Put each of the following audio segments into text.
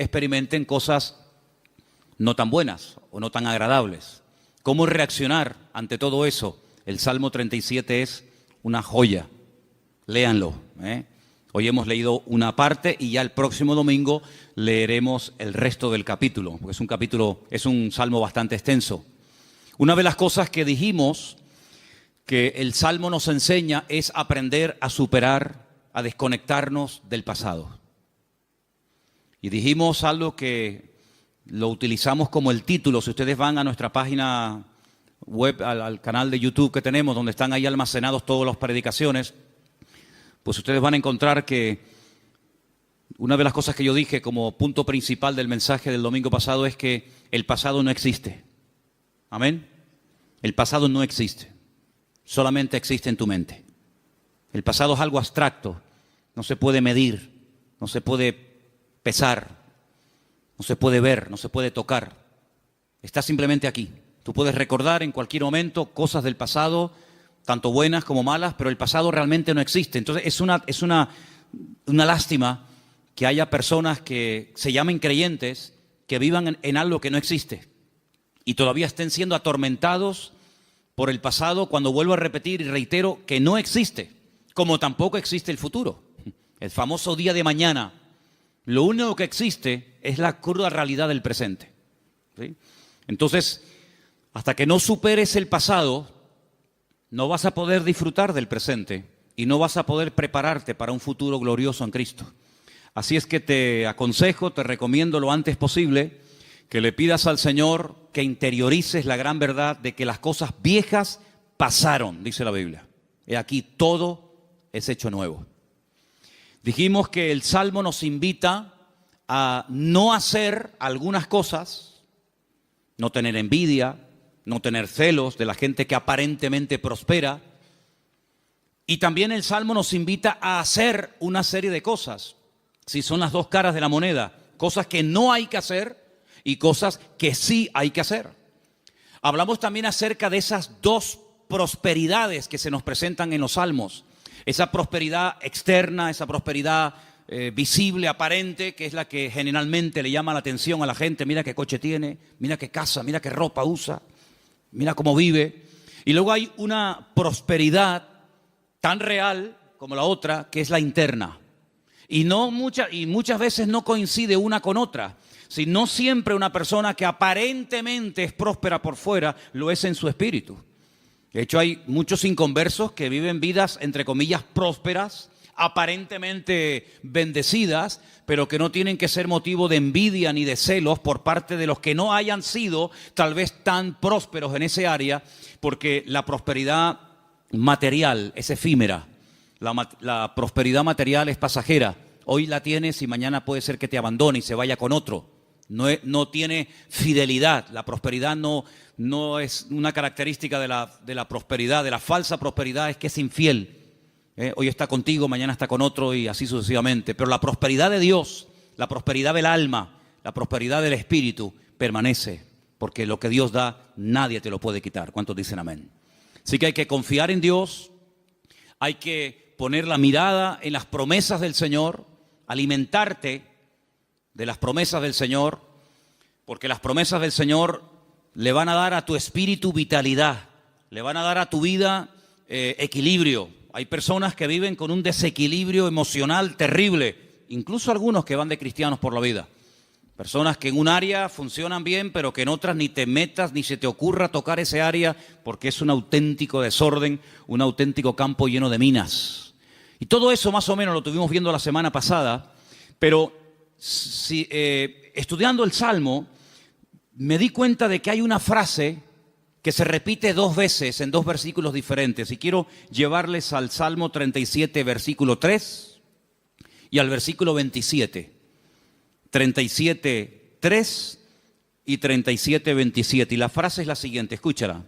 experimenten cosas no tan buenas o no tan agradables. ¿Cómo reaccionar ante todo eso? El Salmo 37 es una joya. Léanlo. Hoy hemos leído una parte y ya el próximo domingo leeremos el resto del capítulo, porque es un salmo bastante extenso. Una de las cosas que dijimos que el salmo nos enseña es aprender a superar, a desconectarnos del pasado. Y dijimos algo que lo utilizamos como el título. Si ustedes van a nuestra página web, al canal de YouTube que tenemos, donde están ahí almacenados todas las predicaciones, pues ustedes van a encontrar que una de las cosas que yo dije como punto principal del mensaje del domingo pasado es que el pasado no existe. Amén. El pasado no existe. Solamente existe en tu mente. El pasado es algo abstracto. No se puede medir, no se puede pesar, no se puede ver, no se puede tocar. Está simplemente aquí. Tú puedes recordar en cualquier momento cosas del pasado, tanto buenas como malas, pero el pasado realmente no existe. Entonces es una lástima que haya personas que se llamen creyentes, que vivan en algo que no existe y todavía estén siendo atormentados por el pasado, cuando vuelvo a repetir y reitero que no existe, como tampoco existe el futuro. El famoso día de mañana. Lo único que existe es la cruda realidad del presente. ¿Sí? Entonces, hasta que no superes el pasado, no vas a poder disfrutar del presente y no vas a poder prepararte para un futuro glorioso en Cristo. Así es que te aconsejo, te recomiendo lo antes posible que le pidas al Señor que interiorices la gran verdad de que las cosas viejas pasaron, dice la Biblia. He aquí todo es hecho nuevo. Dijimos que el Salmo nos invita a no hacer algunas cosas, no tener envidia, no tener celos de la gente que aparentemente prospera. Y también el Salmo nos invita a hacer una serie de cosas. Si son las dos caras de la moneda, cosas que no hay que hacer y cosas que sí hay que hacer. Hablamos también acerca de esas dos prosperidades que se nos presentan en los Salmos. Esa prosperidad externa, esa prosperidad visible, aparente, que es la que generalmente le llama la atención a la gente. Mira qué coche tiene, mira qué casa, mira qué ropa usa, mira cómo vive. Y luego hay una prosperidad tan real como la otra, que es la interna. Y muchas veces no coincide una con otra. Si no siempre una persona que aparentemente es próspera por fuera, lo es en su espíritu. De hecho, hay muchos inconversos que viven vidas, entre comillas, prósperas, aparentemente bendecidas, pero que no tienen que ser motivo de envidia ni de celos por parte de los que no hayan sido tal vez tan prósperos en ese área, porque la prosperidad material es efímera, la prosperidad material es pasajera. Hoy la tienes y mañana puede ser que te abandone y se vaya con otro. No tiene fidelidad. La prosperidad no es una característica de la prosperidad, de la falsa prosperidad, es que es infiel. Hoy está contigo, mañana está con otro y así sucesivamente. Pero la prosperidad de Dios, la prosperidad del alma, la prosperidad del espíritu permanece, porque lo que Dios da nadie te lo puede quitar. ¿Cuántos dicen amén? Así que hay que confiar en Dios, hay que poner la mirada en las promesas del Señor, alimentarte de las promesas del Señor, porque las promesas del Señor le van a dar a tu espíritu vitalidad, le van a dar a tu vida equilibrio. Hay personas que viven con un desequilibrio emocional terrible, incluso algunos que van de cristianos por la vida. Personas que en un área funcionan bien, pero que en otras ni te metas, ni se te ocurra tocar ese área, porque es un auténtico desorden, un auténtico campo lleno de minas. Y todo eso más o menos lo tuvimos viendo la semana pasada, pero estudiando el Salmo, me di cuenta de que hay una frase que se repite dos veces en dos versículos diferentes. Y quiero llevarles al Salmo 37, versículo 3 y al versículo 27. 37, 3 y 37, 27. Y la frase es la siguiente, escúchala.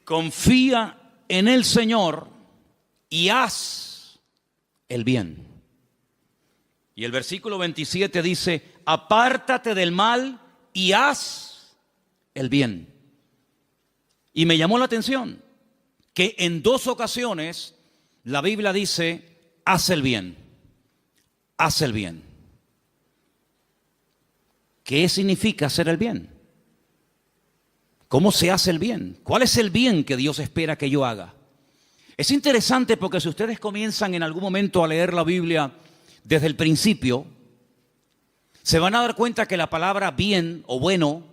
Confía en el Señor y haz el bien. Y el versículo 27 dice, apártate del mal y haz el bien. Y me llamó la atención que en dos ocasiones la Biblia dice, haz el bien, haz el bien. ¿qué significa hacer el bien? ¿Cómo se hace el bien? ¿Cuál es el bien que Dios espera que yo haga? Es interesante porque si ustedes comienzan en algún momento a leer la Biblia desde el principio, se van a dar cuenta que la palabra bien o bueno,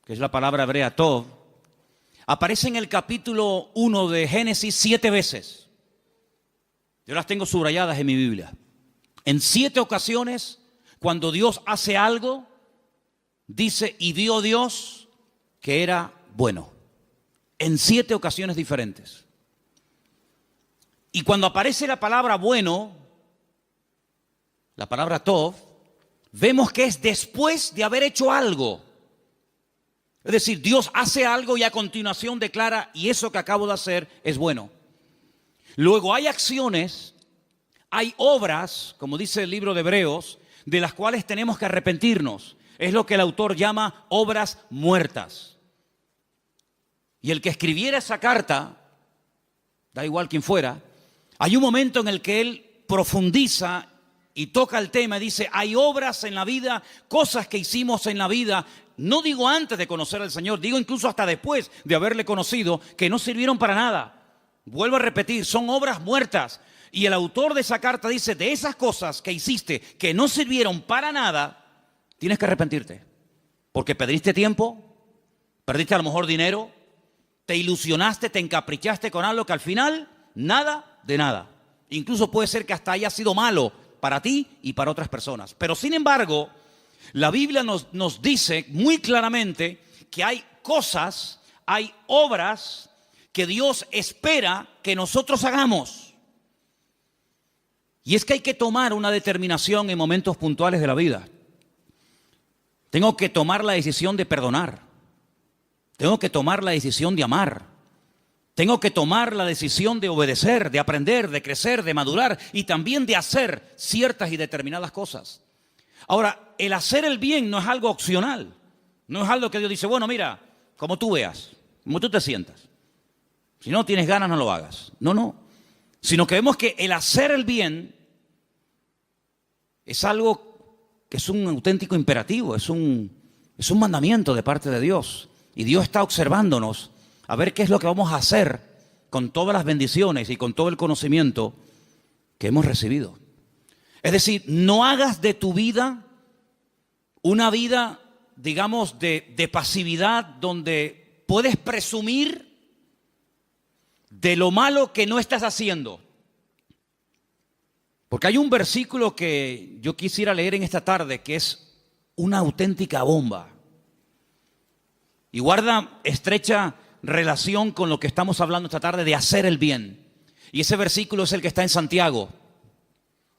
que es la palabra hebrea tov, aparece en el capítulo 1 de Génesis 7 veces. Yo las tengo subrayadas en mi Biblia. En 7 ocasiones, cuando Dios hace algo, dice, y vio Dios que era bueno. En 7 ocasiones diferentes. Y cuando aparece la palabra bueno, la palabra tov, vemos que es después de haber hecho algo. Es decir, Dios hace algo y a continuación declara, y eso que acabo de hacer es bueno. Luego hay acciones, hay obras, como dice el libro de Hebreos, de las cuales tenemos que arrepentirnos. Es lo que el autor llama obras muertas. Y el que escribiera esa carta, da igual quién fuera, hay un momento en el que él profundiza y toca el tema y dice, hay obras en la vida, cosas que hicimos en la vida, no digo antes de conocer al Señor, digo incluso hasta después de haberle conocido, que no sirvieron para nada. Vuelvo a repetir, son obras muertas. Y el autor de esa carta dice, de esas cosas que hiciste que no sirvieron para nada, tienes que arrepentirte. Porque perdiste tiempo, perdiste a lo mejor dinero, te ilusionaste, te encaprichaste con algo que al final, nada de nada. Incluso puede ser que hasta haya sido malo para ti y para otras personas. Pero sin embargo, la Biblia nos dice muy claramente que hay cosas, hay obras que Dios espera que nosotros hagamos. Y es que hay que tomar una determinación en momentos puntuales de la vida. Tengo que tomar la decisión de perdonar. Tengo que tomar la decisión de amar. Tengo que tomar la decisión de obedecer, de aprender, de crecer, de madurar y también de hacer ciertas y determinadas cosas. Ahora, el hacer el bien no es algo opcional. No es algo que Dios dice, bueno, mira, como tú veas, como tú te sientas. Si no tienes ganas, no lo hagas. No. Sino que vemos que el hacer el bien es algo que es un auténtico imperativo, es un mandamiento de parte de Dios. Y Dios está observándonos a ver qué es lo que vamos a hacer con todas las bendiciones y con todo el conocimiento que hemos recibido. Es decir, no hagas de tu vida una vida, digamos, de pasividad donde puedes presumir de lo malo que no estás haciendo. Porque hay un versículo que yo quisiera leer en esta tarde que es una auténtica bomba. Y guarda estrecha relación con lo que estamos hablando esta tarde de hacer el bien. Y ese versículo es el que está en Santiago.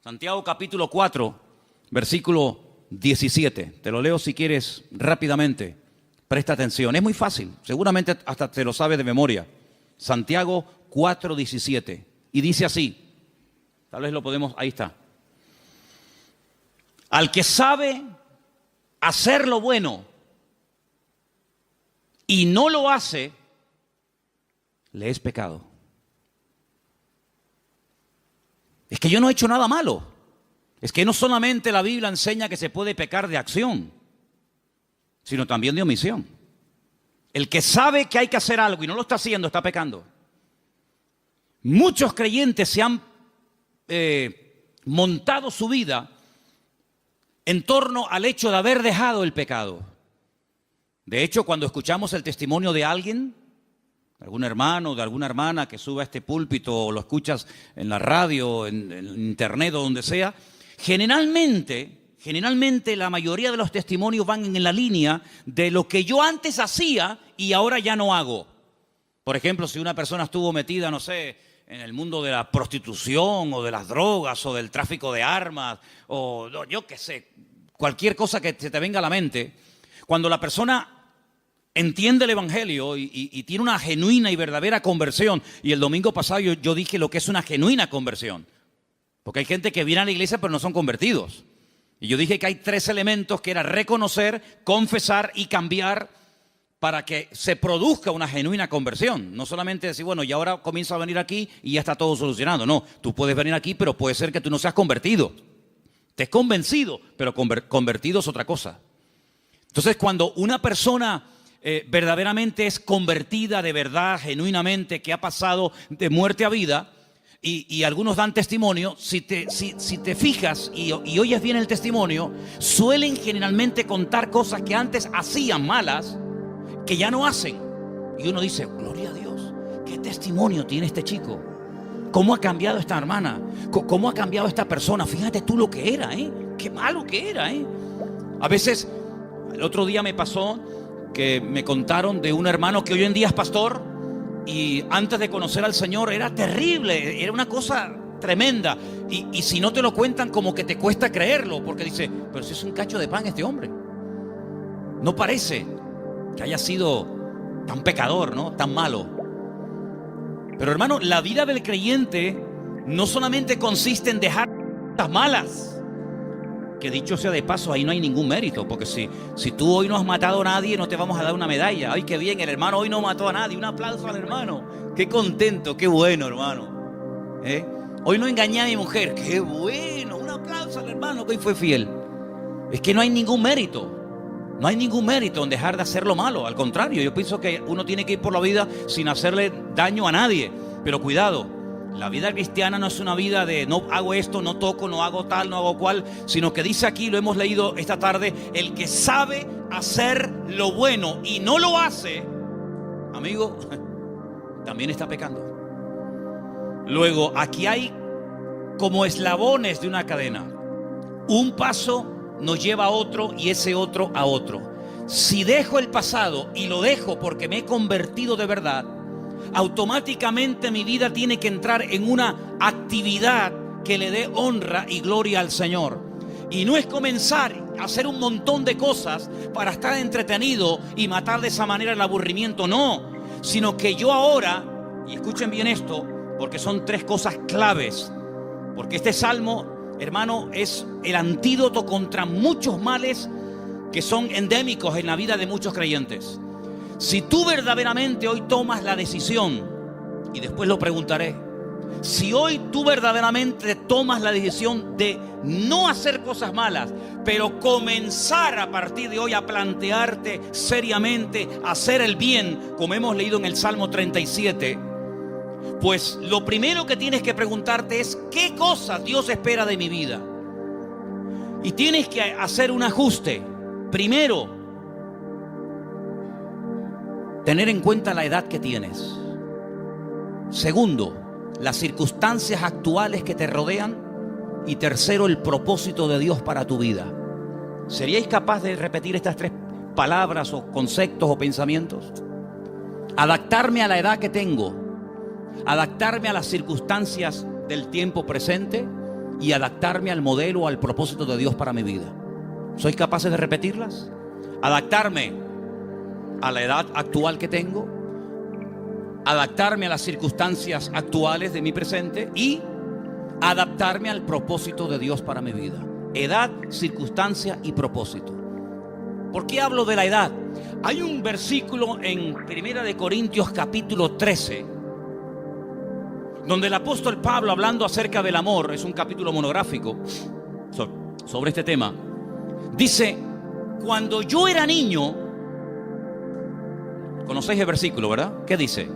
Santiago capítulo 4, versículo 17. Te lo leo si quieres rápidamente. Presta atención. Es muy fácil. Seguramente hasta te lo sabes de memoria. Santiago 4, 17. Y dice así. Tal vez lo podemos... Ahí está. Al que sabe hacer lo bueno y no lo hace, le es pecado. Es que yo no he hecho nada malo. Es que no solamente la Biblia enseña que se puede pecar de acción, sino también de omisión. El que sabe que hay que hacer algo y no lo está haciendo, está pecando. Muchos creyentes se han montado su vida en torno al hecho de haber dejado el pecado. De hecho, cuando escuchamos el testimonio de alguien, algún hermano o de alguna hermana que suba a este púlpito o lo escuchas en la radio, en internet o donde sea, generalmente la mayoría de los testimonios van en la línea de lo que yo antes hacía y ahora ya no hago. Por ejemplo, si una persona estuvo metida, no sé, en el mundo de la prostitución o de las drogas o del tráfico de armas o yo qué sé, cualquier cosa que se te venga a la mente, cuando la persona entiende el Evangelio y tiene una genuina y verdadera conversión, y el domingo pasado yo dije lo que es una genuina conversión, porque hay gente que viene a la iglesia pero no son convertidos, y yo dije que hay 3 elementos que era reconocer, confesar y cambiar para que se produzca una genuina conversión. No solamente decir, bueno, y ahora comienzo a venir aquí y ya está todo solucionado. No, tú puedes venir aquí, pero puede ser que tú no seas convertido. Te has convencido, pero convertido es otra cosa. Entonces, cuando una persona verdaderamente es convertida de verdad, genuinamente, que ha pasado de muerte a vida, y algunos dan testimonio, si te fijas y oyes bien el testimonio, suelen generalmente contar cosas que antes hacían malas, que ya no hacen. Y uno dice, gloria a Dios, ¿qué testimonio tiene este chico? ¿Cómo ha cambiado esta hermana? ¿Cómo ha cambiado esta persona? Fíjate tú lo que era, qué malo que era, A veces, el otro día me pasó que me contaron de un hermano que hoy en día es pastor, y antes de conocer al Señor era terrible, era una cosa tremenda. Y si no te lo cuentan, como que te cuesta creerlo, porque dice, pero si es un cacho de pan este hombre. No parece que haya sido tan pecador, ¿no? Tan malo. Pero hermano, la vida del creyente no solamente consiste en dejar cosas malas, que dicho sea de paso, ahí no hay ningún mérito, porque si tú hoy no has matado a nadie, no te vamos a dar una medalla. Ay, qué bien, el hermano hoy no mató a nadie. Un aplauso al hermano. Qué contento, qué bueno, hermano. Hoy no engañé a mi mujer. Qué bueno, un aplauso al hermano que hoy fue fiel. Es que no hay ningún mérito. No hay ningún mérito en dejar de hacer lo malo. Al contrario, yo pienso que uno tiene que ir por la vida sin hacerle daño a nadie. Pero cuidado. La vida cristiana no es una vida de no hago esto, no toco, no hago tal, no hago cual, sino que dice aquí, lo hemos leído esta tarde, el que sabe hacer lo bueno y no lo hace, amigo, también está pecando. Luego, aquí hay como eslabones de una cadena. Un paso nos lleva a otro y ese otro a otro. Si dejo el pasado y lo dejo porque me he convertido de verdad, automáticamente mi vida tiene que entrar en una actividad que le dé honra y gloria al Señor. Y no es comenzar a hacer un montón de cosas para estar entretenido y matar de esa manera el aburrimiento, no. Sino que yo ahora, y escuchen bien esto, porque son tres cosas claves. Porque este salmo, hermano, es el antídoto contra muchos males que son endémicos en la vida de muchos creyentes. Si tú verdaderamente hoy tomas la decisión, y después lo preguntaré, si hoy tú verdaderamente tomas la decisión de no hacer cosas malas, pero comenzar a partir de hoy a plantearte seriamente hacer el bien, como hemos leído en el Salmo 37, pues lo primero que tienes que preguntarte es ¿qué cosas Dios espera de mi vida? Y tienes que hacer un ajuste. Primero, tener en cuenta la edad que tienes. Segundo, las circunstancias actuales que te rodean. Y tercero, el propósito de Dios para tu vida. ¿Seríais capaz de repetir estas tres palabras o conceptos o pensamientos? Adaptarme a la edad que tengo, adaptarme a las circunstancias del tiempo presente y adaptarme al modelo o al propósito de Dios para mi vida. ¿Sois capaces de repetirlas? Adaptarme a la edad actual que tengo, adaptarme a las circunstancias actuales de mi presente y adaptarme al propósito de Dios para mi vida. Edad, circunstancia y propósito. ¿Por qué hablo de la edad? Hay un versículo en 1 Corintios capítulo 13, donde el apóstol Pablo, hablando acerca del amor, es un capítulo monográfico sobre este tema, dice, cuando yo era niño, conocéis el versículo, ¿verdad? ¿Qué dice?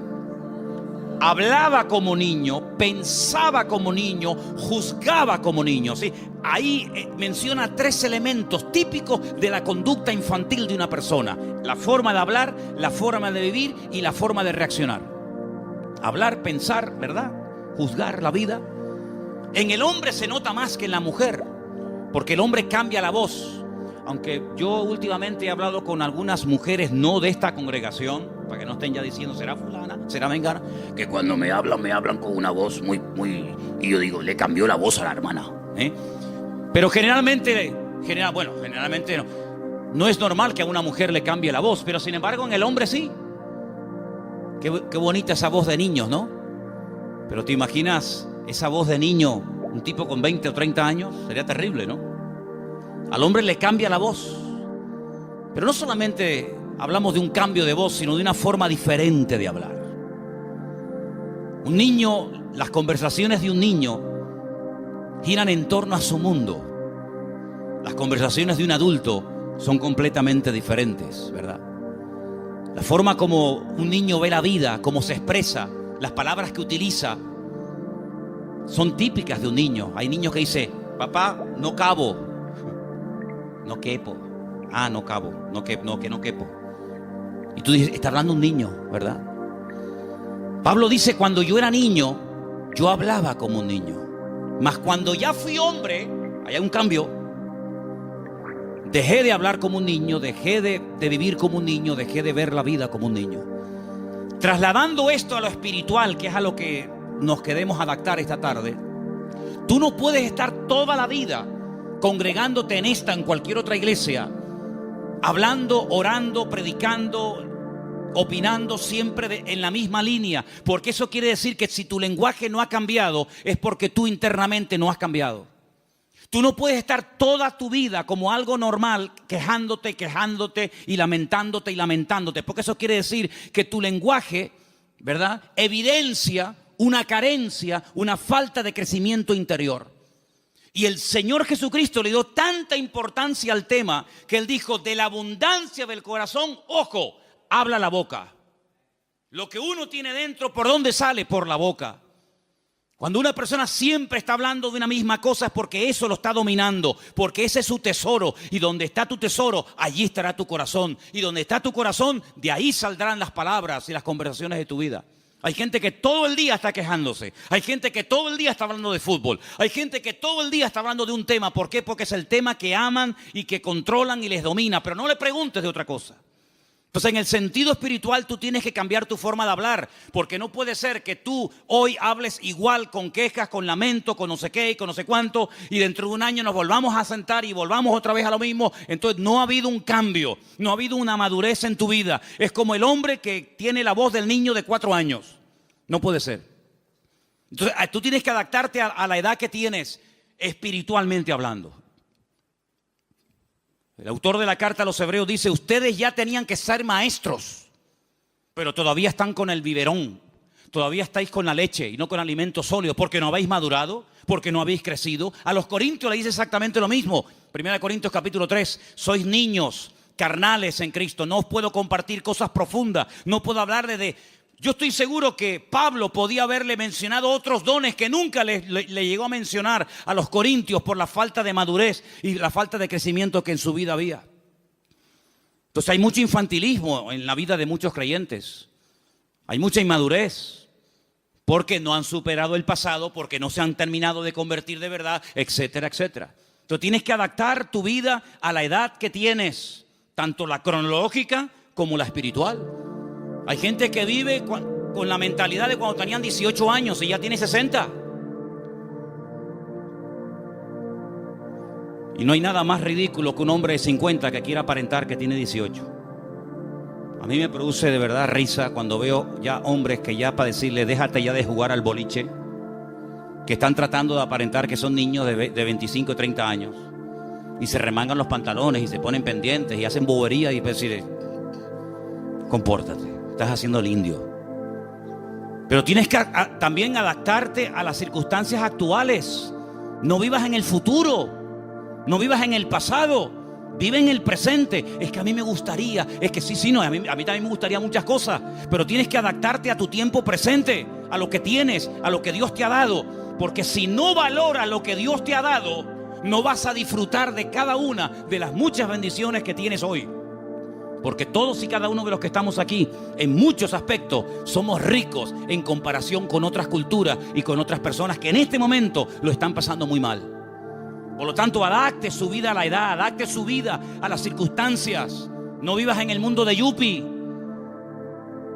Hablaba como niño, pensaba como niño, juzgaba como niño, ¿sí? Ahí menciona tres elementos típicos de la conducta infantil de una persona: la forma de hablar, la forma de vivir y la forma de reaccionar. Hablar, pensar, ¿verdad? Juzgar la vida. En el hombre se nota más que en la mujer, porque el hombre cambia la voz. Aunque yo últimamente he hablado con algunas mujeres no de esta congregación, para que no estén ya diciendo será fulana, será mengana, que cuando me hablan con una voz muy, y yo digo, le cambió la voz a la hermana, Pero generalmente no es normal que a una mujer le cambie la voz, pero sin embargo en el hombre sí. Qué bonita esa voz de niños, ¿no? Pero te imaginas esa voz de niño, un tipo con 20 o 30 años, sería terrible, ¿no? Al hombre le cambia la voz. Pero no solamente hablamos de un cambio de voz, sino de una forma diferente de hablar. Un niño, las conversaciones de un niño giran en torno a su mundo. Las conversaciones de un adulto son completamente diferentes, ¿verdad? La forma como un niño ve la vida, cómo se expresa, las palabras que utiliza, son típicas de un niño. Hay niños que dicen: papá, no cabo, no quepo. Ah, no cabo, que no quepo. Y tú dices, está hablando un niño, ¿verdad? Pablo dice: cuando yo era niño, yo hablaba como un niño. Mas cuando ya fui hombre, hay un cambio. Dejé de hablar como un niño, dejé de vivir como un niño, dejé de ver la vida como un niño. Trasladando esto a lo espiritual, que es a lo que nos queremos adaptar esta tarde, tú no puedes estar toda la vida congregándote en esta, en cualquier otra iglesia, hablando, orando, predicando, opinando siempre en la misma línea, porque eso quiere decir que si tu lenguaje no ha cambiado, es porque tú internamente no has cambiado. Tú no puedes estar toda tu vida como algo normal, quejándote y lamentándote, porque eso quiere decir que tu lenguaje, ¿verdad?, evidencia una carencia, una falta de crecimiento interior. Y el Señor Jesucristo le dio tanta importancia al tema que Él dijo: de la abundancia del corazón, ojo, habla la boca. Lo que uno tiene dentro, ¿por dónde sale? Por la boca. Cuando una persona siempre está hablando de una misma cosa, es porque eso lo está dominando, porque ese es su tesoro. Y donde está tu tesoro, allí estará tu corazón. Y donde está tu corazón, de ahí saldrán las palabras y las conversaciones de tu vida. Hay gente que todo el día está quejándose. Hay gente que todo el día está hablando de fútbol. Hay gente que todo el día está hablando de un tema. ¿Por qué? Porque es el tema que aman y que controlan y les domina. Pero no le preguntes de otra cosa. Entonces, en el sentido espiritual, tú tienes que cambiar tu forma de hablar, porque no puede ser que tú hoy hables igual, con quejas, con lamento, con no sé qué y con no sé cuánto, y dentro de un año nos volvamos a sentar y volvamos otra vez a lo mismo. Entonces no ha habido un cambio, no ha habido una madurez en tu vida. Es como el hombre que tiene la voz del niño de 4 años. No puede ser. Entonces tú tienes que adaptarte a la edad que tienes, espiritualmente hablando. El autor de la carta a los Hebreos dice: ustedes ya tenían que ser maestros, pero todavía están con el biberón, todavía estáis con la leche y no con alimento sólido, porque no habéis madurado, porque no habéis crecido. A los Corintios le dice exactamente lo mismo. 1 Corintios capítulo 3, sois niños carnales en Cristo, no os puedo compartir cosas profundas, no puedo hablarle de... Yo estoy seguro que Pablo podía haberle mencionado otros dones que nunca le llegó a mencionar a los corintios por la falta de madurez y la falta de crecimiento que en su vida había. Entonces hay mucho infantilismo en la vida de muchos creyentes. Hay mucha inmadurez porque no han superado el pasado, porque no se han terminado de convertir de verdad, etcétera, etcétera. Entonces tienes que adaptar tu vida a la edad que tienes, tanto la cronológica como la espiritual. Hay gente que vive con la mentalidad de cuando tenían 18 años y ya tiene 60. Y no hay nada más ridículo que un hombre de 50 que quiera aparentar que tiene 18. A mí me produce de verdad risa cuando veo ya hombres que ya para decirle déjate ya de jugar al boliche, que están tratando de aparentar que son niños de 25 o 30 años y se remangan los pantalones y se ponen pendientes y hacen boberías y decir, compórtate. Estás haciendo el indio. Pero tienes que también adaptarte a las circunstancias actuales. No vivas en el futuro. No vivas en el pasado. Vive en el presente. Es que a mí me gustaría. Es que sí, no. A mí también me gustaría muchas cosas. Pero tienes que adaptarte a tu tiempo presente. A lo que tienes. A lo que Dios te ha dado. Porque si no valoras lo que Dios te ha dado, no vas a disfrutar de cada una de las muchas bendiciones que tienes hoy. Porque todos y cada uno de los que estamos aquí, en muchos aspectos, somos ricos en comparación con otras culturas y con otras personas que en este momento lo están pasando muy mal. Por lo tanto, adapte su vida a la edad, adapte su vida a las circunstancias. No vivas en el mundo de Yupi.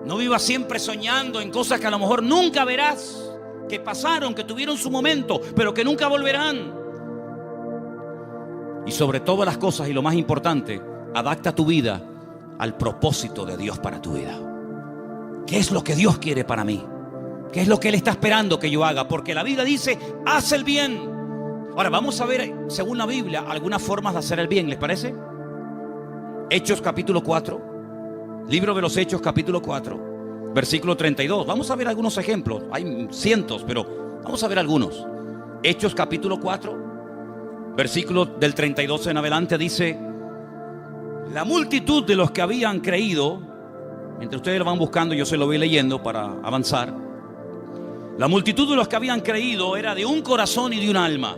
No vivas siempre soñando en cosas que a lo mejor nunca verás, que pasaron, que tuvieron su momento, pero que nunca volverán. Y sobre todas las cosas, y lo más importante, adapta tu vida al propósito de Dios para tu vida. ¿Qué es lo que Dios quiere para mí? ¿Qué es lo que Él está esperando que yo haga? Porque la Biblia dice, haz el bien. Ahora vamos a ver, según la Biblia, algunas formas de hacer el bien, ¿les parece? Hechos capítulo 4, libro de los Hechos capítulo 4, versículo 32. Vamos a ver algunos ejemplos. Hay cientos, pero vamos a ver algunos. Hechos capítulo 4, versículo del 32 en adelante dice: La multitud de los que habían creído, mientras ustedes lo van buscando, yo se lo voy leyendo para avanzar. La multitud de los que habían creído era de un corazón y de un alma.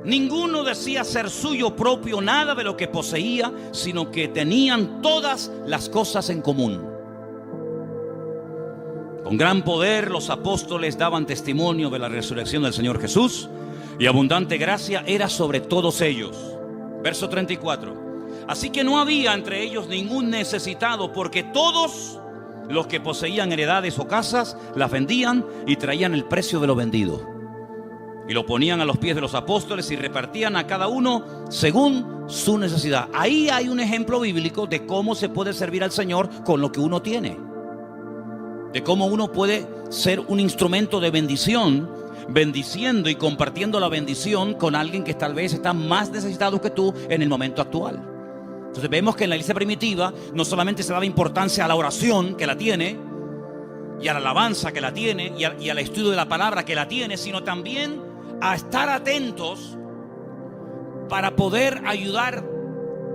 Ninguno decía ser suyo propio nada de lo que poseía, sino que tenían todas las cosas en común. Con gran poder los apóstoles daban testimonio de la resurrección del Señor Jesús, y abundante gracia era sobre todos ellos. Verso 34. Así que no había entre ellos ningún necesitado, porque todos los que poseían heredades o casas las vendían y traían el precio de lo vendido y lo ponían a los pies de los apóstoles y repartían a cada uno según su necesidad. Ahí hay un ejemplo bíblico de cómo se puede servir al Señor con lo que uno tiene, de cómo uno puede ser un instrumento de bendición, bendiciendo y compartiendo la bendición con alguien que tal vez está más necesitado que tú en el momento actual. Entonces vemos que en la iglesia primitiva no solamente se daba importancia a la oración, que la tiene, y a la alabanza, que la tiene, y al estudio de la palabra, que la tiene, sino también a estar atentos para poder ayudar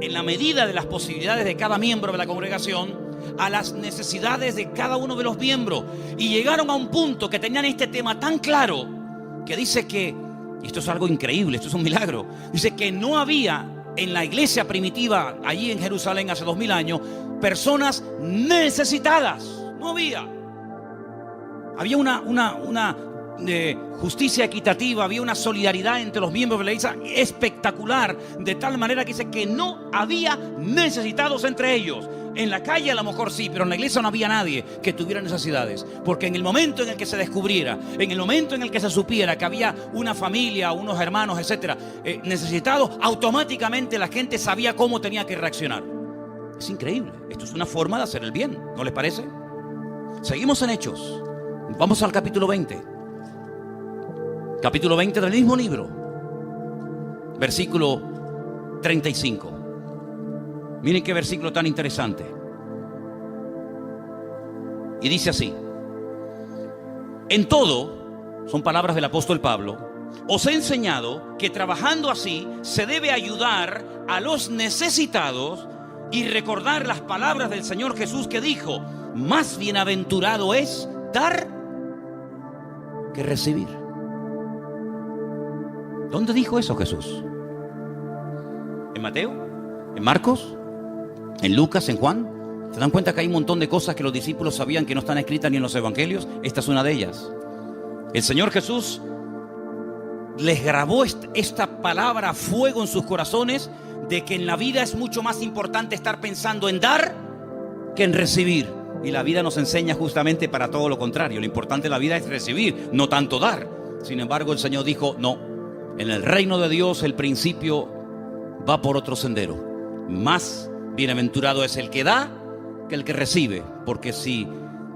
en la medida de las posibilidades de cada miembro de la congregación a las necesidades de cada uno de los miembros. Y llegaron a un punto que tenían este tema tan claro que dice que, y esto es algo increíble, esto es un milagro, dice que no había en la iglesia primitiva allí en Jerusalén hace 2000 años personas necesitadas. No había. Había una justicia equitativa, había una solidaridad entre los miembros de la iglesia espectacular, de tal manera que dice que no había necesitados entre ellos. En la calle a lo mejor sí, pero en la iglesia no había nadie que tuviera necesidades, porque en el momento en el que se descubriera, en el momento en el que se supiera que había una familia, unos hermanos, etcétera, necesitados, automáticamente la gente sabía cómo tenía que reaccionar. Es increíble. Esto es una forma de hacer el bien, ¿no les parece? Seguimos en Hechos. Vamos al capítulo 20. Capítulo 20 del mismo libro, versículo 35. Miren qué versículo tan interesante. Y dice así: en todo, son palabras del apóstol Pablo, os he enseñado que trabajando así se debe ayudar a los necesitados y recordar las palabras del Señor Jesús, que dijo: más bienaventurado es dar que recibir. ¿Dónde dijo eso Jesús? ¿En Mateo? ¿En Marcos? ¿En Lucas? ¿En Juan? ¿Se dan cuenta que hay un montón de cosas que los discípulos sabían que no están escritas ni en los evangelios? Esta es una de ellas. El Señor Jesús les grabó esta palabra a fuego en sus corazones, de que en la vida es mucho más importante estar pensando en dar que en recibir. Y la vida nos enseña justamente para todo lo contrario. Lo importante de la vida es recibir, no tanto dar. Sin embargo, el Señor dijo: no, en el reino de Dios el principio va por otro sendero. Más bienaventurado es el que da que el que recibe, porque si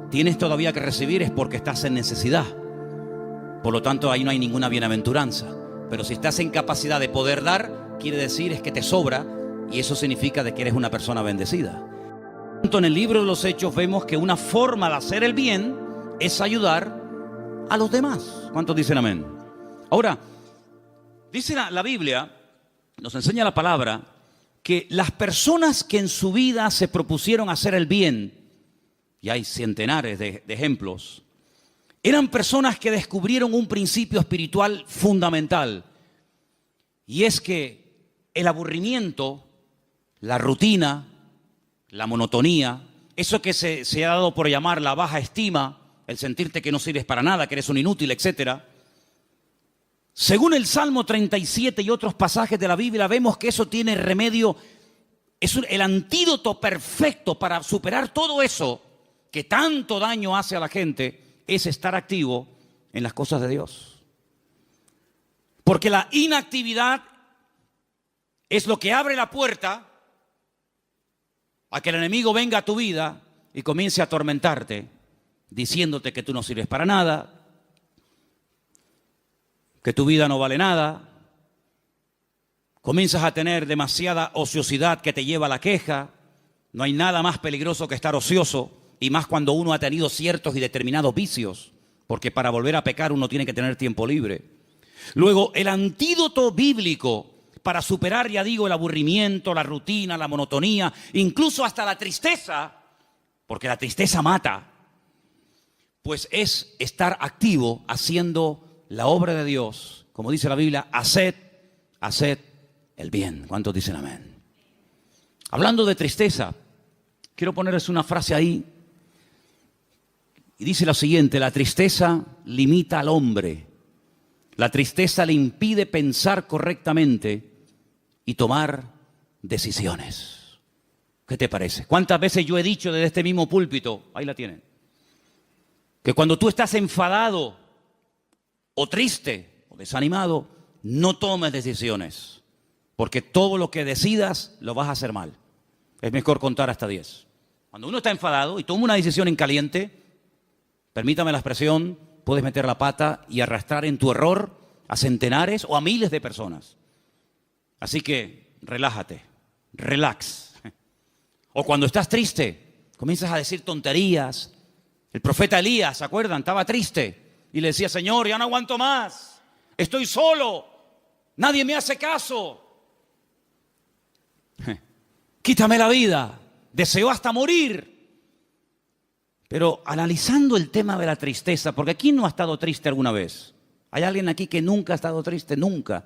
tienes todavía que recibir es porque estás en necesidad. Por lo tanto, ahí no hay ninguna bienaventuranza. Pero si estás en capacidad de poder dar, quiere decir es que te sobra, y eso significa de que eres una persona bendecida. En el libro de los Hechos vemos que una forma de hacer el bien es ayudar a los demás. ¿Cuántos dicen amén? Ahora, dice la Biblia, nos enseña la palabra, que las personas que en su vida se propusieron hacer el bien, y hay centenares de ejemplos, eran personas que descubrieron un principio espiritual fundamental, y es que el aburrimiento, la rutina, la monotonía, eso que se ha dado por llamar la baja estima, el sentirte que no sirves para nada, que eres un inútil, etcétera. Según el Salmo 37 y otros pasajes de la Biblia, vemos que eso tiene remedio, es el antídoto perfecto para superar todo eso que tanto daño hace a la gente, es estar activo en las cosas de Dios. Porque la inactividad es lo que abre la puerta a que el enemigo venga a tu vida y comience a atormentarte, diciéndote que tú no sirves para nada, que tu vida no vale nada. Comienzas a tener demasiada ociosidad que te lleva a la queja. No hay nada más peligroso que estar ocioso, y más cuando uno ha tenido ciertos y determinados vicios, porque para volver a pecar uno tiene que tener tiempo libre. Luego, el antídoto bíblico para superar, ya digo, el aburrimiento, la rutina, la monotonía, incluso hasta la tristeza, porque la tristeza mata, pues es estar activo haciendo la obra de Dios. Como dice la Biblia, haced el bien. ¿Cuántos dicen amén? Hablando de tristeza, quiero ponerles una frase ahí. Y dice lo siguiente: la tristeza limita al hombre. La tristeza le impide pensar correctamente y tomar decisiones. ¿Qué te parece? ¿Cuántas veces yo he dicho desde este mismo púlpito, ahí la tienen, que cuando tú estás enfadado o triste o desanimado, no tomes decisiones, porque todo lo que decidas lo vas a hacer mal? Es mejor contar hasta 10. Cuando uno está enfadado y toma una decisión en caliente, permítame la expresión, puedes meter la pata y arrastrar en tu error a centenares o a miles de personas. Así que relájate, relax. O cuando estás triste, comienzas a decir tonterías. El profeta Elías, ¿se acuerdan? Estaba triste y le decía: Señor, ya no aguanto más, estoy solo, nadie me hace caso. Quítame la vida, deseo hasta morir. Pero analizando el tema de la tristeza, porque ¿quién no ha estado triste alguna vez? ¿Hay alguien aquí que nunca ha estado triste? Nunca.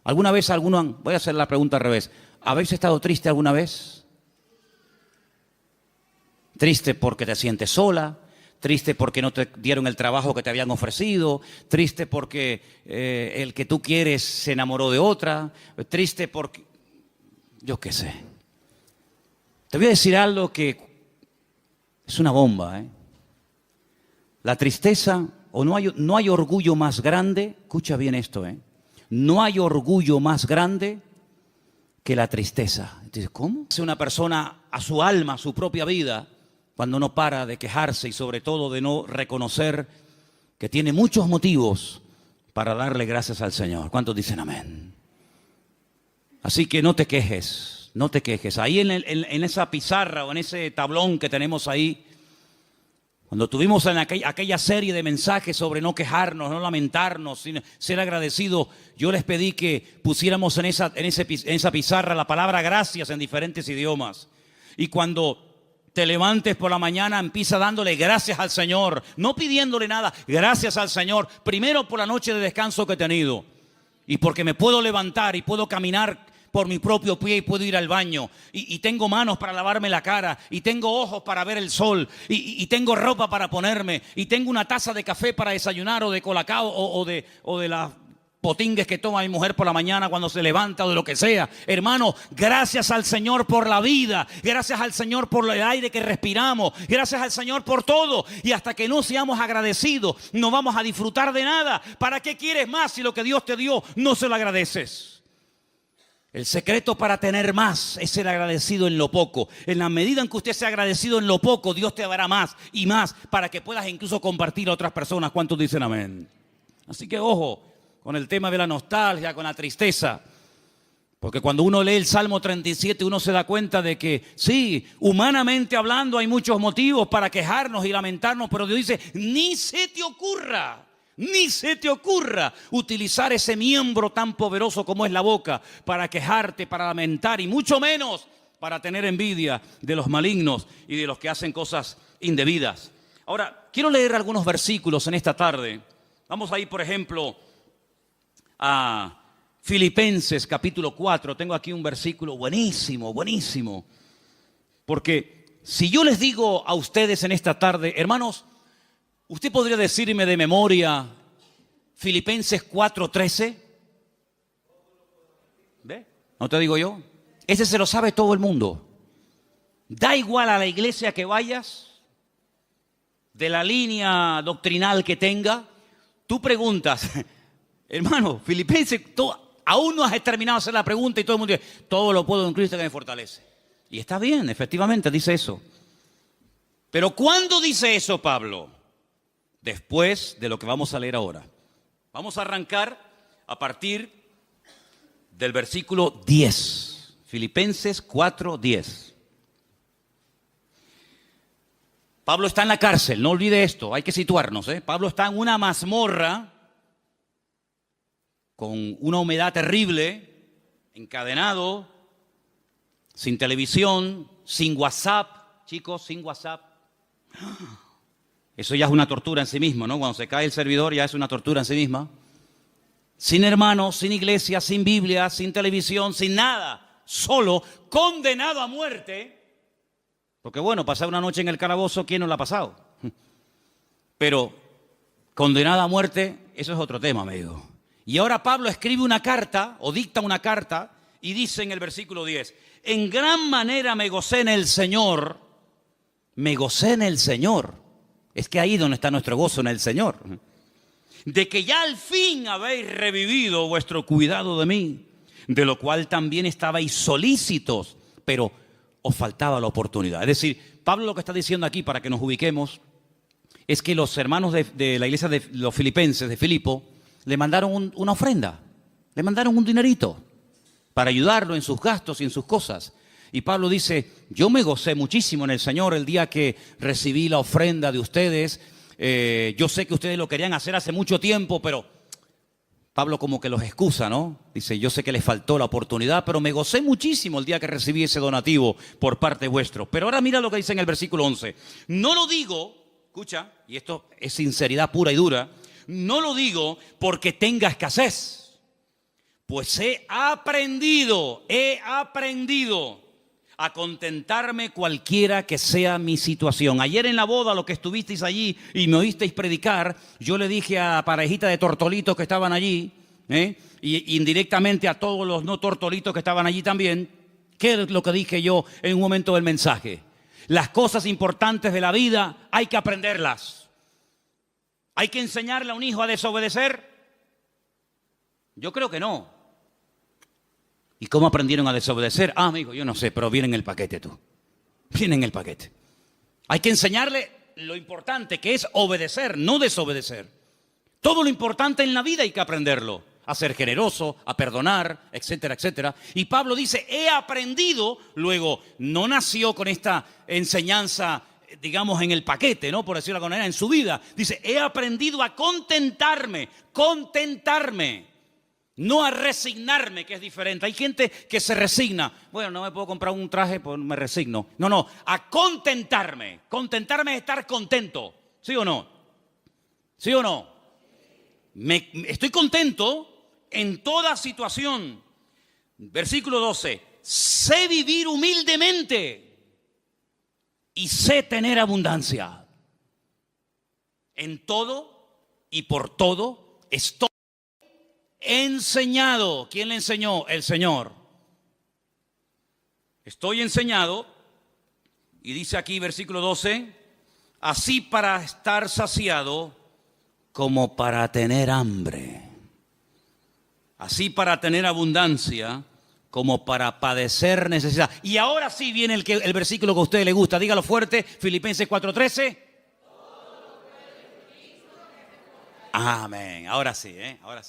¿Alguna vez voy a hacer la pregunta al revés? ¿Habéis estado triste alguna vez? Triste porque te sientes sola, triste porque no te dieron el trabajo que te habían ofrecido, triste porque el que tú quieres se enamoró de otra, triste porque... yo qué sé. Te voy a decir algo que es una bomba, ¿eh? La tristeza, o no hay orgullo más grande, escucha bien esto, ¿eh? No hay orgullo más grande que la tristeza. Entonces, ¿cómo? Hace una persona a su alma, a su propia vida, cuando no para de quejarse y sobre todo de no reconocer que tiene muchos motivos para darle gracias al Señor. ¿Cuántos dicen amén? Así que no te quejes. No te quejes. Ahí en esa pizarra o en ese tablón que tenemos ahí, cuando tuvimos en aquella serie de mensajes sobre no quejarnos, no lamentarnos, sino ser agradecidos, yo les pedí que pusiéramos en esa pizarra la palabra gracias en diferentes idiomas. Y cuando te levantes por la mañana, empieza dándole gracias al Señor, no pidiéndole nada, gracias al Señor, primero por la noche de descanso que he tenido, y porque me puedo levantar y puedo caminar por mi propio pie y puedo ir al baño, y tengo manos para lavarme la cara, y tengo ojos para ver el sol, y tengo ropa para ponerme, y tengo una taza de café para desayunar, o de colacao, o de las potingues que toma mi mujer por la mañana cuando se levanta, o de lo que sea. Hermano, gracias al Señor por la vida, gracias al Señor por el aire que respiramos, gracias al Señor por todo. Y hasta que no seamos agradecidos, no vamos a disfrutar de nada. ¿Para qué quieres más si lo que Dios te dio no se lo agradeces? El secreto para tener más es ser agradecido en lo poco. En la medida en que usted sea agradecido en lo poco, Dios te dará más y más para que puedas incluso compartir a otras personas. ¿Cuántos dicen amén? Así que ojo con el tema de la nostalgia, con la tristeza. Porque cuando uno lee el Salmo 37, uno se da cuenta de que sí, humanamente hablando hay muchos motivos para quejarnos y lamentarnos, pero Dios dice, ni se te ocurra utilizar ese miembro tan poderoso como es la boca para quejarte, para lamentar y mucho menos para tener envidia de los malignos y de los que hacen cosas indebidas. Ahora, quiero leer algunos versículos en esta tarde. Vamos a ir, por ejemplo, a Filipenses capítulo 4. Tengo aquí un versículo buenísimo, buenísimo. Porque si yo les digo a ustedes en esta tarde, hermanos, ¿usted podría decirme de memoria Filipenses 4:13? ¿Ve? ¿No te digo yo? Ese se lo sabe todo el mundo. Da igual a la iglesia que vayas, de la línea doctrinal que tenga, tú preguntas, hermano, Filipenses, aún no has terminado de hacer la pregunta y todo el mundo dice, todo lo puedo en Cristo que me fortalece. Y está bien, efectivamente dice eso. Pero ¿cuándo dice eso Pablo? Después de lo que vamos a leer ahora. Vamos a arrancar a partir del versículo 10. Filipenses 4:10. Pablo está en la cárcel, no olvide esto, hay que situarnos. Pablo está en una mazmorra con una humedad terrible, encadenado, sin televisión, sin WhatsApp. Chicos, sin WhatsApp. Eso ya es una tortura en sí mismo, ¿no? Cuando se cae el servidor ya es una tortura en sí misma. Sin hermanos, sin iglesia, sin Biblia, sin televisión, sin nada. Solo, condenado a muerte. Porque bueno, pasar una noche en el calabozo, ¿quién no la ha pasado? Pero condenado a muerte, eso es otro tema, amigo. Y ahora Pablo escribe una carta, o dicta una carta, y dice en el versículo 10, en gran manera me gocé en el Señor. Me gocé en el Señor. Es que ahí donde está nuestro gozo, en el Señor. De que ya al fin habéis revivido vuestro cuidado de mí, de lo cual también estabais solícitos, pero os faltaba la oportunidad. Es decir, Pablo lo que está diciendo aquí, para que nos ubiquemos, es que los hermanos de la iglesia de los filipenses, de Filipo, le mandaron una ofrenda, le mandaron un dinerito para ayudarlo en sus gastos y en sus cosas. Y Pablo dice, yo me gocé muchísimo en el Señor el día que recibí la ofrenda de ustedes. Yo sé que ustedes lo querían hacer hace mucho tiempo, pero Pablo como que los excusa, ¿no? Dice, yo sé que les faltó la oportunidad, pero me gocé muchísimo el día que recibí ese donativo por parte vuestro. Pero ahora mira lo que dice en el versículo 11. No lo digo, escucha, y esto es sinceridad pura y dura, no lo digo porque tenga escasez, pues he aprendido a contentarme cualquiera que sea mi situación. Ayer en la boda, lo que estuvisteis allí y me oísteis predicar, yo le dije a la parejita de tortolitos que estaban allí, y indirectamente a todos los no tortolitos que estaban allí también, ¿qué es lo que dije yo en un momento del mensaje? Las cosas importantes de la vida hay que aprenderlas. ¿Hay que enseñarle a un hijo a desobedecer? Yo creo que no. ¿Y cómo aprendieron a desobedecer? Ah, amigo, yo no sé, pero viene en el paquete tú. Viene en el paquete. Hay que enseñarle lo importante que es obedecer, no desobedecer. Todo lo importante en la vida hay que aprenderlo. A ser generoso, a perdonar, etcétera, etcétera. Y Pablo dice, he aprendido, luego no nació con esta enseñanza, digamos, en el paquete, ¿no? Por decirlo de alguna manera, en su vida. Dice, he aprendido a contentarme. No a resignarme, que es diferente. Hay gente que se resigna. Bueno, no me puedo comprar un traje, pues me resigno. No, a contentarme. Contentarme es estar contento. ¿Sí o no? ¿Sí o no? Estoy contento en toda situación. Versículo 12. Sé vivir humildemente y sé tener abundancia. En todo y por todo estoy enseñado. ¿Quién le enseñó? El Señor. Estoy enseñado, y dice aquí versículo 12, así para estar saciado como para tener hambre, así para tener abundancia como para padecer necesidad. Y ahora sí viene el versículo que a usted le gusta, dígalo fuerte, Filipenses 4:13. Amén, ahora sí, ahora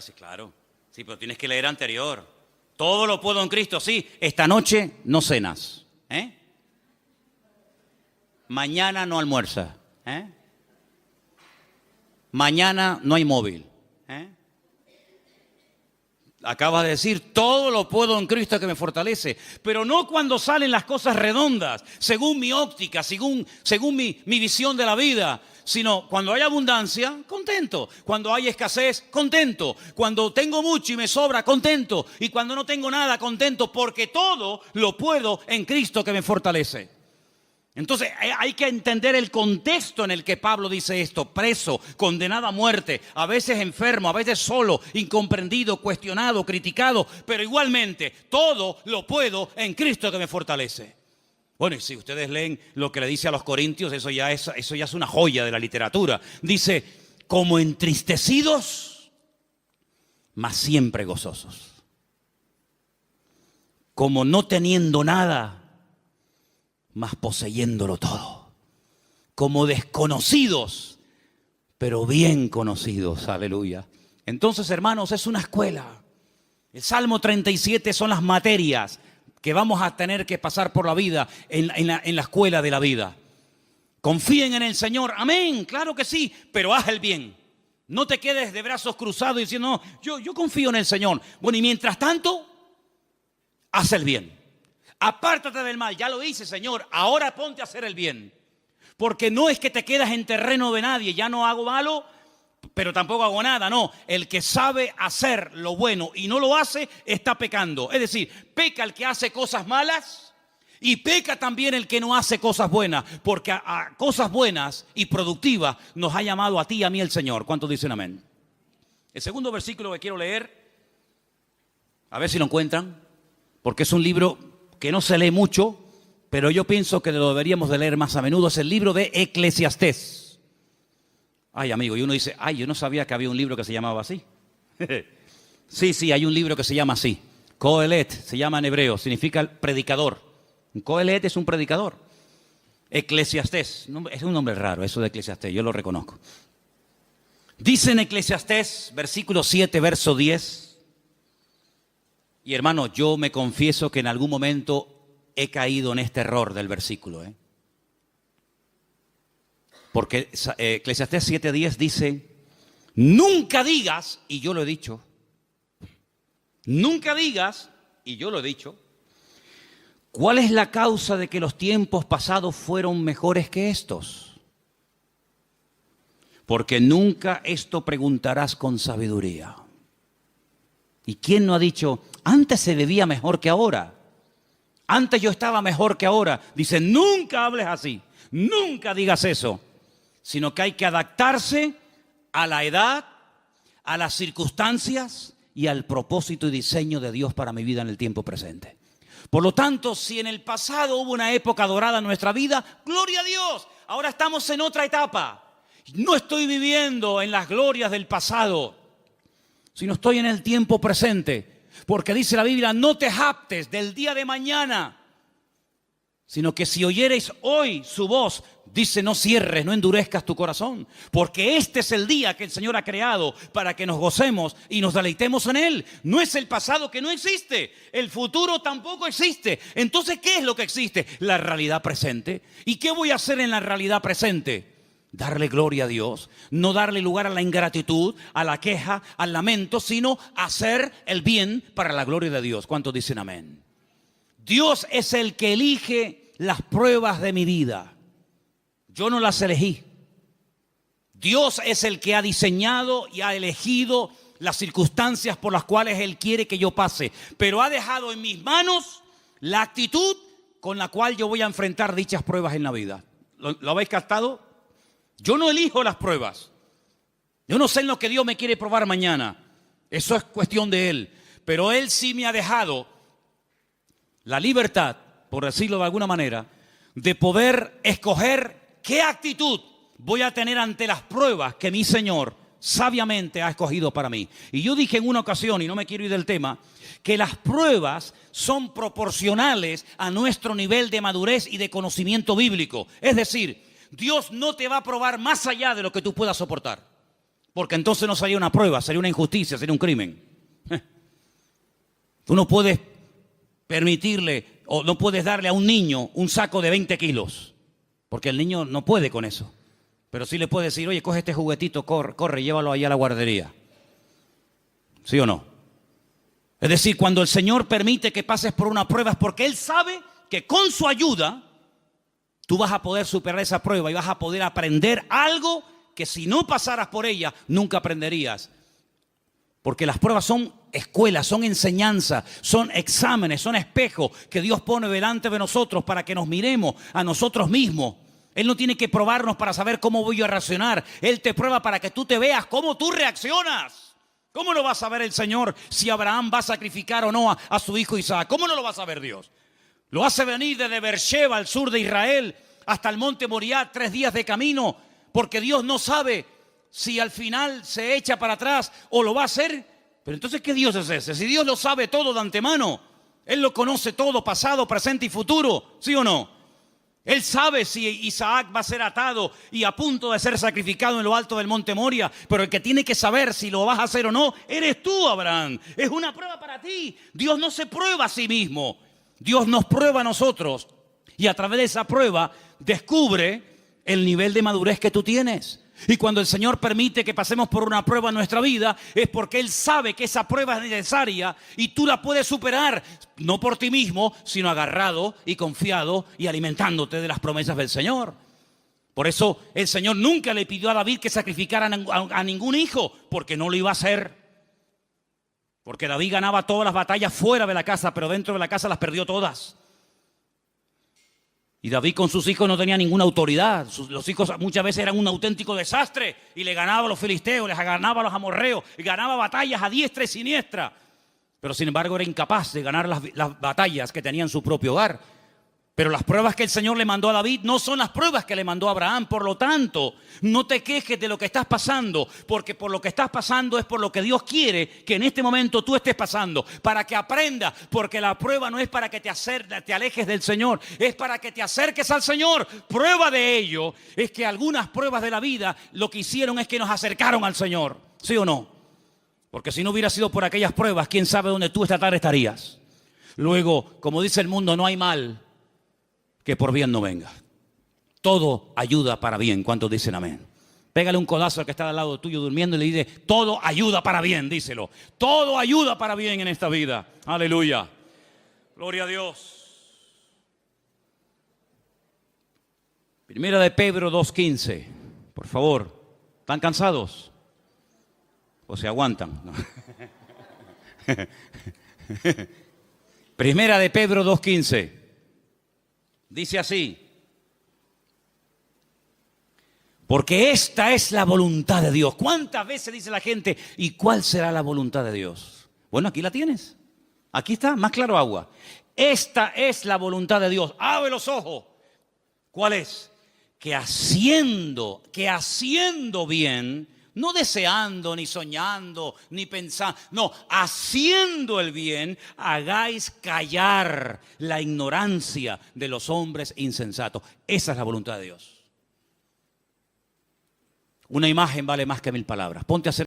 sí, claro. Sí, pero tienes que leer anterior. Todo lo puedo en Cristo, sí. Esta noche no cenas, mañana no almuerzas, mañana no hay móvil, Acabas de decir, todo lo puedo en Cristo que me fortalece. Pero no cuando salen las cosas redondas, según mi óptica, según mi visión de la vida, sino cuando hay abundancia, contento. Cuando hay escasez, contento. Cuando tengo mucho y me sobra, contento. Y cuando no tengo nada, contento, porque todo lo puedo en Cristo que me fortalece. Entonces hay que entender el contexto en el que Pablo dice esto: preso, condenado a muerte, a veces enfermo, a veces solo, incomprendido, cuestionado, criticado, pero igualmente todo lo puedo en Cristo que me fortalece. Bueno, y si ustedes leen lo que le dice a los corintios, eso ya es una joya de la literatura. Dice, como entristecidos, mas siempre gozosos. Como no teniendo nada, mas poseyéndolo todo. Como desconocidos, pero bien conocidos. Aleluya. Entonces, hermanos, es una escuela. El Salmo 37 son las materias que vamos a tener que pasar por la vida en la escuela de la vida. Confíen en el Señor. Amén, claro que sí, pero haz el bien. No te quedes de brazos cruzados diciendo, no, yo confío en el Señor. Bueno, y mientras tanto, haz el bien. Apártate del mal. Ya lo dice, Señor, ahora ponte a hacer el bien. Porque no es que te quedas en terreno de nadie, ya no hago malo, pero tampoco hago nada. No, el que sabe hacer lo bueno y no lo hace, está pecando. Es decir, peca el que hace cosas malas y peca también el que no hace cosas buenas. Porque a cosas buenas y productivas nos ha llamado a ti y a mí el Señor. ¿Cuántos dicen amén? El segundo versículo que quiero leer, a ver si lo encuentran, porque es un libro que no se lee mucho, pero yo pienso que lo deberíamos de leer más a menudo. Es el libro de Eclesiastés. Ay, amigo, y uno dice, ay, yo no sabía que había un libro que se llamaba así. Sí, hay un libro que se llama así. Coelet, se llama en hebreo, significa el predicador. Coelet es un predicador. Eclesiastés, es un nombre raro eso de Eclesiastés, yo lo reconozco. Dice en Eclesiastés, versículo 7, verso 10. Y hermano, yo me confieso que en algún momento he caído en este error del versículo. Porque Eclesiastés 7:10 dice, nunca digas, y yo lo he dicho, nunca digas, y yo lo he dicho, ¿cuál es la causa de que los tiempos pasados fueron mejores que estos? Porque nunca esto preguntarás con sabiduría. ¿Y quién no ha dicho, antes se vivía mejor que ahora? Antes yo estaba mejor que ahora. Dice, nunca hables así, nunca digas eso. Sino que hay que adaptarse a la edad, a las circunstancias y al propósito y diseño de Dios para mi vida en el tiempo presente. Por lo tanto, si en el pasado hubo una época dorada en nuestra vida, gloria a Dios, ahora estamos en otra etapa. No estoy viviendo en las glorias del pasado, sino estoy en el tiempo presente. Porque dice la Biblia, no te jactes del día de mañana, sino que si oyereis hoy su voz, dice, no cierres, no endurezcas tu corazón, porque este es el día que el Señor ha creado para que nos gocemos y nos deleitemos en Él. No es el pasado que no existe, el futuro tampoco existe. Entonces, ¿qué es lo que existe? La realidad presente. ¿Y qué voy a hacer en la realidad presente? Darle gloria a Dios, no darle lugar a la ingratitud, a la queja, al lamento, sino hacer el bien para la gloria de Dios. ¿Cuántos dicen amén? Dios es el que elige las pruebas de mi vida. Yo no las elegí. Dios es el que ha diseñado y ha elegido las circunstancias por las cuales Él quiere que yo pase. Pero ha dejado en mis manos la actitud con la cual yo voy a enfrentar dichas pruebas en la vida. ¿Lo habéis captado? Yo no elijo las pruebas. Yo no sé en lo que Dios me quiere probar mañana. Eso es cuestión de Él. Pero Él sí me ha dejado la libertad, por decirlo de alguna manera, de poder escoger qué actitud voy a tener ante las pruebas que mi Señor sabiamente ha escogido para mí. Y yo dije en una ocasión, y no me quiero ir del tema, que las pruebas son proporcionales a nuestro nivel de madurez y de conocimiento bíblico. Es decir, Dios no te va a probar más allá de lo que tú puedas soportar, porque entonces no sería una prueba, sería una injusticia, sería un crimen. Tú no puedes permitirle o no puedes darle a un niño un saco de 20 kilos, porque el niño no puede con eso. Pero sí le puedes decir, oye, coge este juguetito, corre, llévalo allá a la guardería. ¿Sí o no? Es decir, cuando el Señor permite que pases por una prueba es porque Él sabe que con su ayuda tú vas a poder superar esa prueba y vas a poder aprender algo que si no pasaras por ella nunca aprenderías. Porque las pruebas son escuelas, son enseñanza, son exámenes, son espejos que Dios pone delante de nosotros para que nos miremos a nosotros mismos. Él no tiene que probarnos para saber cómo voy a reaccionar. Él te prueba para que tú te veas cómo tú reaccionas. ¿Cómo lo va a saber el Señor si Abraham va a sacrificar o no a su hijo Isaac? ¿Cómo no lo va a saber Dios? Lo hace venir desde Beersheba, al sur de Israel, hasta el monte Moriah, 3 días de camino, porque Dios no sabe si al final se echa para atrás o lo va a hacer. Pero entonces, ¿qué Dios es ese? Si Dios lo sabe todo de antemano, Él lo conoce todo, pasado, presente y futuro, ¿sí o no? Él sabe si Isaac va a ser atado y a punto de ser sacrificado en lo alto del monte Moria, pero el que tiene que saber si lo vas a hacer o no, eres tú, Abraham. Es una prueba para ti. Dios no se prueba a sí mismo. Dios nos prueba a nosotros y a través de esa prueba descubre el nivel de madurez que tú tienes. Y cuando el Señor permite que pasemos por una prueba en nuestra vida, es porque Él sabe que esa prueba es necesaria y tú la puedes superar, no por ti mismo, sino agarrado y confiado y alimentándote de las promesas del Señor. Por eso el Señor nunca le pidió a David que sacrificara a ningún hijo, porque no lo iba a hacer. Porque David ganaba todas las batallas fuera de la casa, pero dentro de la casa las perdió todas. Y David con sus hijos no tenía ninguna autoridad. Los hijos muchas veces eran un auténtico desastre y le ganaba a los filisteos, les ganaba a los amorreos y ganaba batallas a diestra y siniestra. Pero sin embargo era incapaz de ganar las batallas que tenía en su propio hogar. Pero las pruebas que el Señor le mandó a David no son las pruebas que le mandó a Abraham. Por lo tanto, no te quejes de lo que estás pasando, porque por lo que estás pasando es por lo que Dios quiere que en este momento tú estés pasando, para que aprendas, porque la prueba no es para que te alejes del Señor, es para que te acerques al Señor. Prueba de ello es que algunas pruebas de la vida lo que hicieron es que nos acercaron al Señor, ¿sí o no? Porque si no hubiera sido por aquellas pruebas, quién sabe dónde tú esta tarde estarías. Luego, como dice el mundo, no hay mal que por bien no venga. Todo ayuda para bien. ¿Cuántos dicen amén? Pégale un codazo al que está al lado tuyo durmiendo y le dice: todo ayuda para bien, díselo. Todo ayuda para bien en esta vida. Aleluya. Gloria a Dios. Primera de Pedro 2:15. Por favor. ¿Están cansados? ¿O se aguantan? No. Primera de Pedro 2:15. Dice así: porque esta es la voluntad de Dios. ¿Cuántas veces dice la gente, ¿y cuál será la voluntad de Dios? Bueno, aquí la tienes. Aquí está, más claro agua. Esta es la voluntad de Dios. Abre los ojos. ¿Cuál es? Que haciendo bien, no deseando, ni soñando, ni pensando, no, haciendo el bien, hagáis callar la ignorancia de los hombres insensatos. Esa es la voluntad de Dios. Una imagen vale más que 1000 palabras. Ponte a hacer